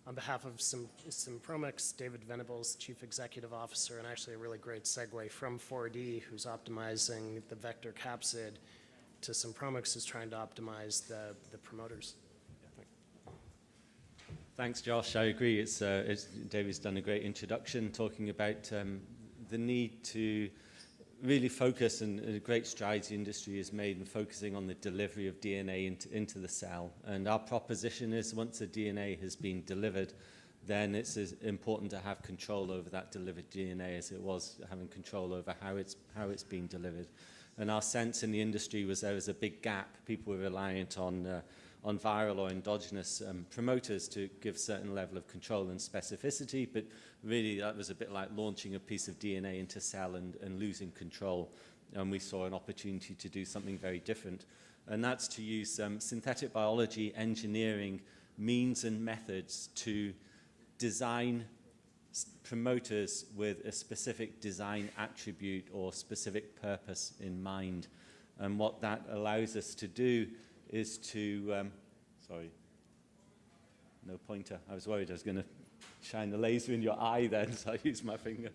On behalf of Synpromics, David Venables, Chief Executive Officer, and actually a really great segue from 4D, who's optimizing the vector capsid, to Synpromics, who's trying to optimize the promoters. Thanks, Josh. I agree. David's done a great introduction talking about the need to really focus, and great strides the industry has made in focusing on the delivery of DNA into the cell. And our proposition is once the DNA has been delivered, then it's as important to have control over that delivered DNA as it was having control over how it's being delivered. And our sense in the industry was there was a big gap. People were reliant on viral or endogenous promoters to give certain level of control and specificity, but really that was a bit like launching a piece of DNA into cell and losing control. And we saw an opportunity to do something very different. And that's to use synthetic biology engineering means and methods to design promoters with a specific design attribute or specific purpose in mind. And what that allows us to do is to, sorry, no pointer. I was worried I was going to shine the laser in your eye then, so I used my finger.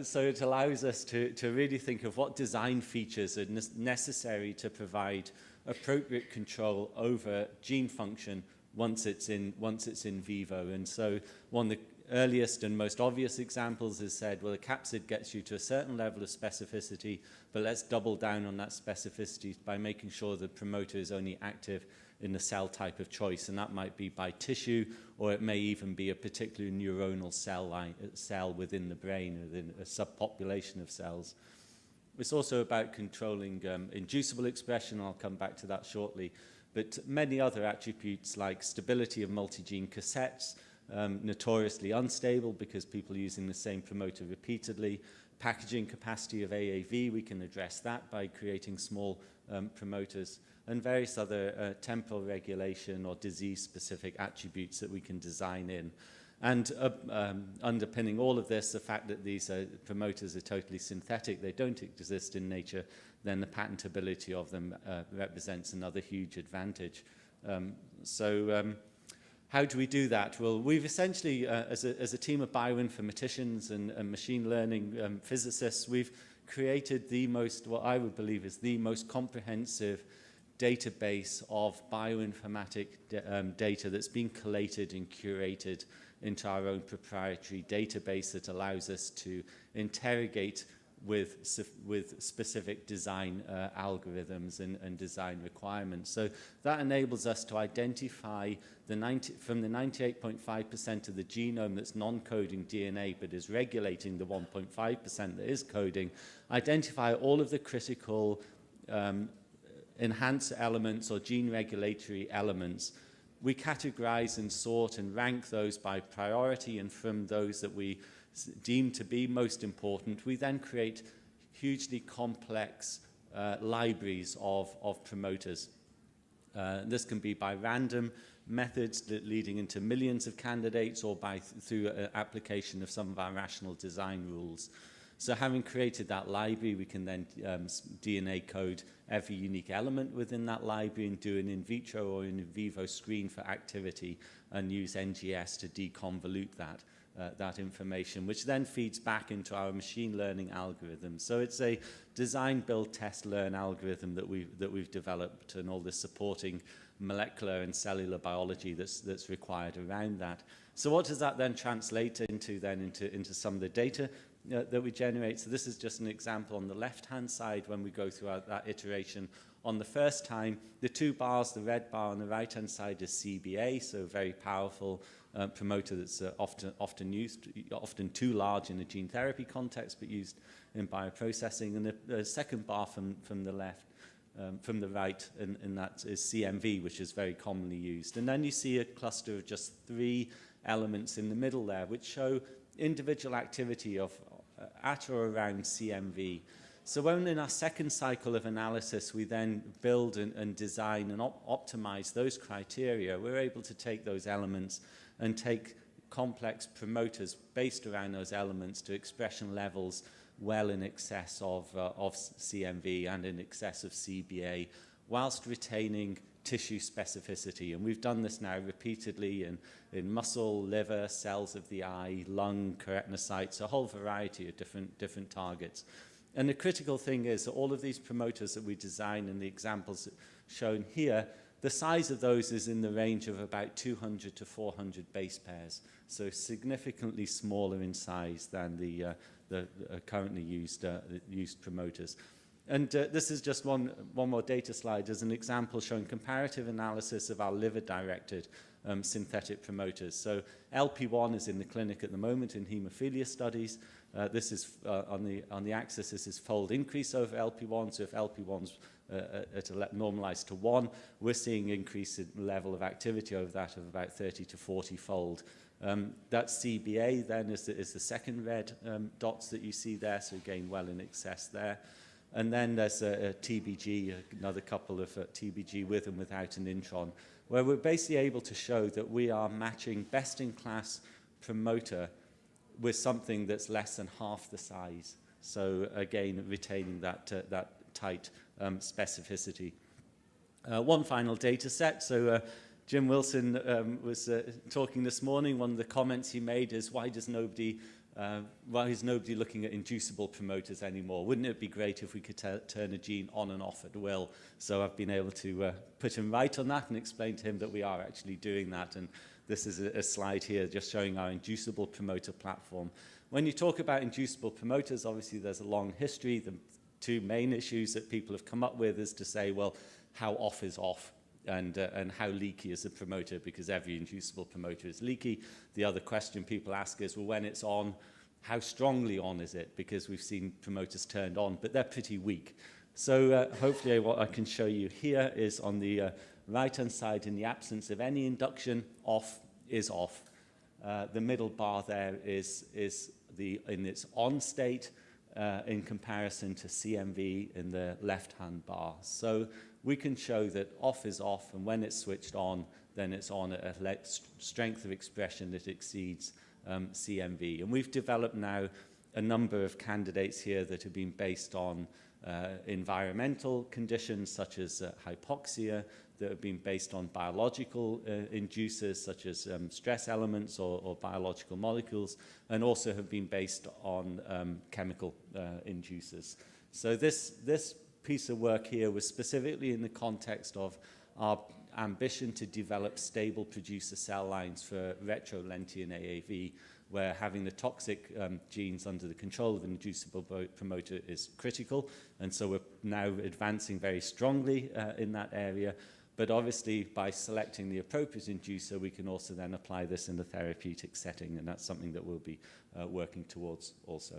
So it allows us to really think of what design features are necessary to provide appropriate control over gene function once it's in vivo. And so one of the earliest and most obvious examples is said, well, a capsid gets you to a certain level of specificity, but let's double down on that specificity by making sure the promoter is only active in the cell type of choice, and that might be by tissue, or it may even be a particular neuronal cell within the brain, within a subpopulation of cells. It's also about controlling inducible expression. I'll come back to that shortly, but many other attributes like stability of multigene cassettes, notoriously unstable because people are using the same promoter repeatedly. Packaging capacity of AAV, we can address that by creating small promoters, and various other temporal regulation or disease-specific attributes that we can design in. And underpinning all of this, the fact that these promoters are totally synthetic, they don't exist in nature, then the patentability of them represents another huge advantage. How do we do that? Well, we've essentially, as a team of bioinformaticians and machine learning physicists, we've created what I would believe is the most comprehensive database of bioinformatic data that's been collated and curated into our own proprietary database that allows us to interrogate with specific design algorithms and design requirements. So that enables us to identify from the 98.5% of the genome that's non-coding DNA but is regulating the 1.5% that is coding, identify all of the critical enhancer elements or gene regulatory elements. We categorize and sort and rank those by priority, and from those that we deem to be most important, we then create hugely complex libraries of promoters. This can be by random methods leading into millions of candidates, or through application of some of our rational design rules. So having created that library, we can then DNA code every unique element within that library and do an in vitro or in vivo screen for activity and use NGS to deconvolute that information, which then feeds back into our machine learning algorithm. So it's a design, build, test, learn algorithm that we've developed, and all the supporting molecular and cellular biology that's required around that. So what does that then translate into some of the data that we generate? So this is just an example on the left-hand side when we go through that iteration. On the first time, the two bars, the red bar on the right-hand side is CBA, so a very powerful promoter that's often used, often too large in a gene therapy context, but used in bioprocessing. And the second bar from the left, from the right, and that is CMV, which is very commonly used. And then you see a cluster of just 3 elements in the middle there, which show individual activity of at or around CMV. So when in our second cycle of analysis, we then build and design and optimize those criteria, we're able to take those elements and take complex promoters based around those elements to expression levels well in excess of CMV and in excess of CBA, whilst retaining tissue specificity. And we've done this now repeatedly in muscle, liver, cells of the eye, lung, keratinocytes, a whole variety of different targets. And the critical thing is that all of these promoters that we design in the examples shown here, the size of those is in the range of about 200 to 400 base pairs, so significantly smaller in size than the currently used promoters. And this is just one more data slide as an example showing comparative analysis of our liver-directed synthetic promoters. So LP1 is in the clinic at the moment in hemophilia studies. This is on the axis. This is fold increase over LP1. So if LP1's normalized to 1, we're seeing increase in level of activity over that of about 30 to 40 fold. That CBA then is the second red dots that you see there. So again, well in excess there. And then there's a TBG, another couple of TBG with and without an intron, where we're basically able to show that we are matching best-in-class promoter with something that's less than half the size. So again, retaining that tight specificity. One final data set. So Jim Wilson was talking this morning. One of the comments he made is, why is nobody looking at inducible promoters anymore? Wouldn't it be great if we could turn a gene on and off at will? So I've been able to put him right on that and explain to him that we are actually doing that. And this is a slide here just showing our inducible promoter platform. When you talk about inducible promoters, obviously there's a long history. The two main issues that people have come up with is to say, well, how off is off? And how leaky is a promoter, because every inducible promoter is leaky. The other question people ask is, well, when it's on, how strongly on is it? Because we've seen promoters turned on, but they're pretty weak. So hopefully what I can show you here is on the right-hand side, in the absence of any induction, off is off. The middle bar there is in its on state in comparison to CMV in the left-hand bar. So we can show that off is off, and when it's switched on, then it's on at a strength of expression that exceeds CMV. And we've developed now a number of candidates here that have been based on environmental conditions such as hypoxia, that have been based on biological inducers such as stress elements or biological molecules, and also have been based on chemical inducers. So this piece of work here was specifically in the context of our ambition to develop stable producer cell lines for retrolentine AAV, where having the toxic genes under the control of an inducible promoter is critical. And so we're now advancing very strongly in that area. But obviously, by selecting the appropriate inducer, we can also then apply this in the therapeutic setting, and that's something that we'll be working towards also.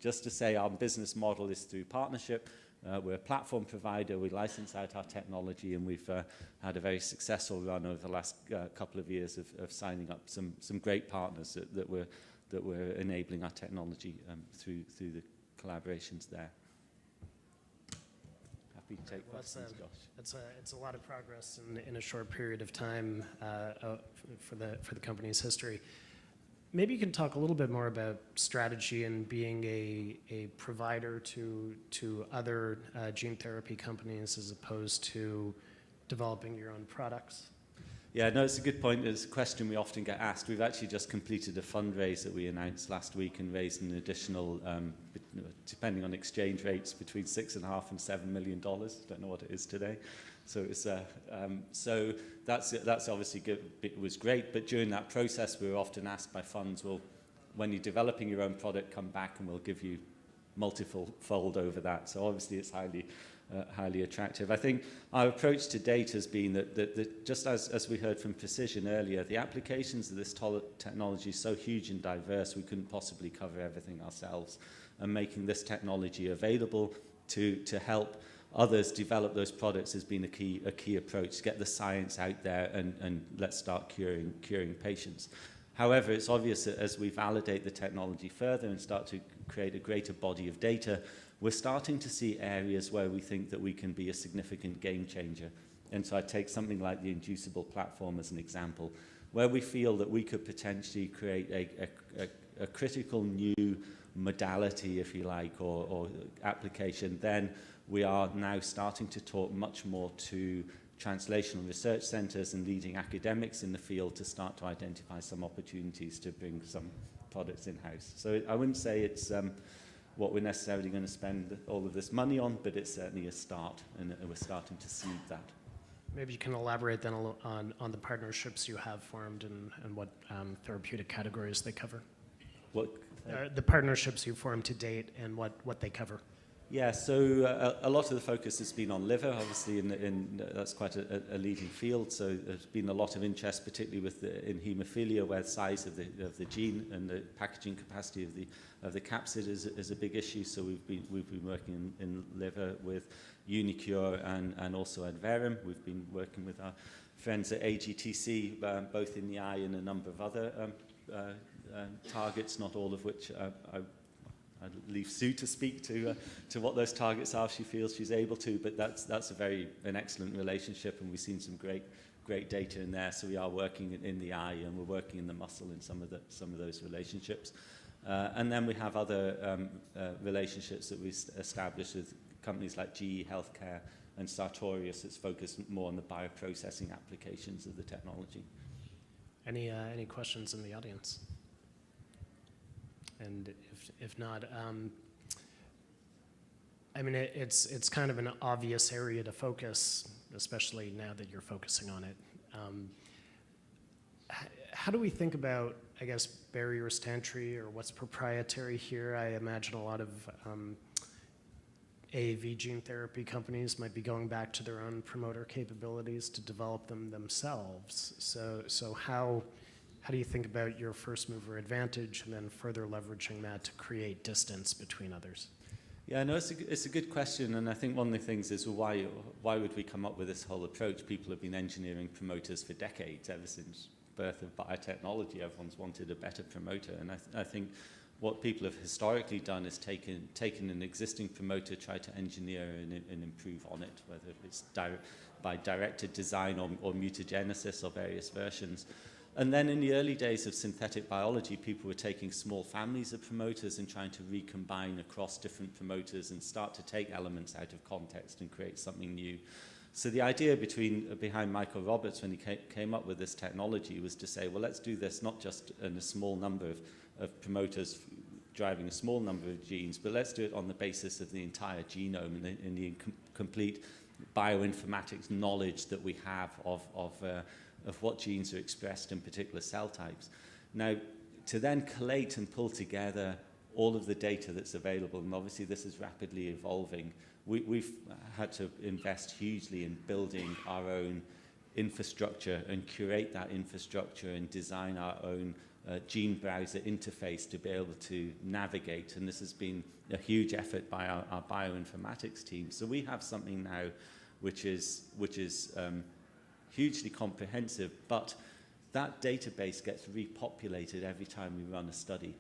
Just to say, our business model is through partnership. We're a platform provider. We license out our technology, and we've had a very successful run over the last couple of years of signing up some great partners that we're enabling our technology through the collaborations there. Happy to take questions, Josh. It's a lot of progress in a short period of time for the company's history. Maybe you can talk a little bit more about strategy and being a provider to other gene therapy companies as opposed to developing your own products. Yeah, no, it's a good point. It's a question we often get asked. We've actually just completed a fundraise that we announced last week and raised an additional, depending on exchange rates, between $6.5 and $7 million. Don't know what it is today. So it's so that's obviously good. It was great, but during that process, we were often asked by funds, well, when you're developing your own product, come back and we'll give you multiple fold over that. So obviously, it's highly attractive. I think our approach to date has been that just as we heard from Precision earlier, the applications of this technology is so huge and diverse, we couldn't possibly cover everything ourselves. And making this technology available to help others develop those products has been a key approach to get the science out there and let's start curing patients. However, it's obvious that as we validate the technology further and start to create a greater body of data, we're starting to see areas where we think that we can be a significant game changer. And so I take something like the inducible platform as an example, where we feel that we could potentially create a critical new modality, if you like, or application. Then we are now starting to talk much more to translational research centers and leading academics in the field to start to identify some opportunities to bring some products in-house. So I wouldn't say it's what we're necessarily going to spend all of this money on, but it's certainly a start, and we're starting to see that. Maybe you can elaborate then on the partnerships you have formed and what therapeutic categories they cover. What the partnerships you formed to date and what they cover. Yeah, so a lot of the focus has been on liver, obviously, that's quite a leading field. So there's been a lot of interest, particularly in haemophilia, where the size of the gene and the packaging capacity of the capsid is a big issue. So we've been working in liver with Unicure and also Adverum. We've been working with our friends at AGTC, both in the eye and a number of other targets, not all of which I'd leave Sue to speak to what those targets are if she feels she's able to, but that's an excellent relationship, and we've seen some great data in there. So we are working in the eye, and we're working in the muscle in some of those relationships. And then we have other relationships that we've established with companies like GE Healthcare and Sartorius that's focused more on the bioprocessing applications of the technology. Any questions in the audience? And if not, I mean, it's kind of an obvious area to focus, especially now that you're focusing on it. How do we think about, I guess, barriers to entry or what's proprietary here? I imagine a lot of AAV gene therapy companies might be going back to their own promoter capabilities to develop them themselves. So how do you think about your first mover advantage and then further leveraging that to create distance between others? Yeah, no, it's a good question, and I think one of the things is, well, why would we come up with this whole approach? People have been engineering promoters for decades, ever since birth of biotechnology. Everyone's wanted a better promoter, and I think what people have historically done is taken an existing promoter, tried to engineer and improve on it, whether it's by directed design or mutagenesis or various versions. And then in the early days of synthetic biology, people were taking small families of promoters and trying to recombine across different promoters and start to take elements out of context and create something new. So the idea behind Michael Roberts when he came up with this technology was to say, well, let's do this not just in a small number of promoters driving a small number of genes, but let's do it on the basis of the entire genome and the complete bioinformatics knowledge that we have of what genes are expressed in particular cell types. Now, to then collate and pull together all of the data that's available, and obviously this is rapidly evolving, we've had to invest hugely in building our own infrastructure and curate that infrastructure and design our own gene browser interface to be able to navigate. And this has been a huge effort by our bioinformatics team. So we have something now which is hugely comprehensive, but that database gets repopulated every time we run a study.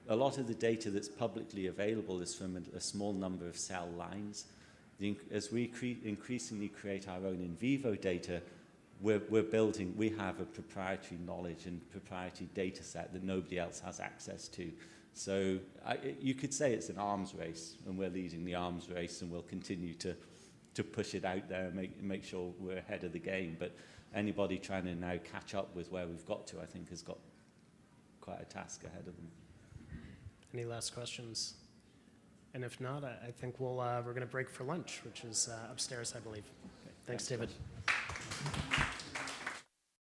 A lot of the data that's publicly available is from a small number of cell lines. As we increasingly create our own in vivo data, we have a proprietary knowledge and proprietary data set that nobody else has access to. So you could say it's an arms race, and we're leading the arms race, and we'll continue to push it out there and make sure we're ahead of the game. But anybody trying to now catch up with where we've got to, I think, has got quite a task ahead of them. Any last questions? And if not, I think we're going to break for lunch, which is upstairs, I believe. Okay. Thanks, David.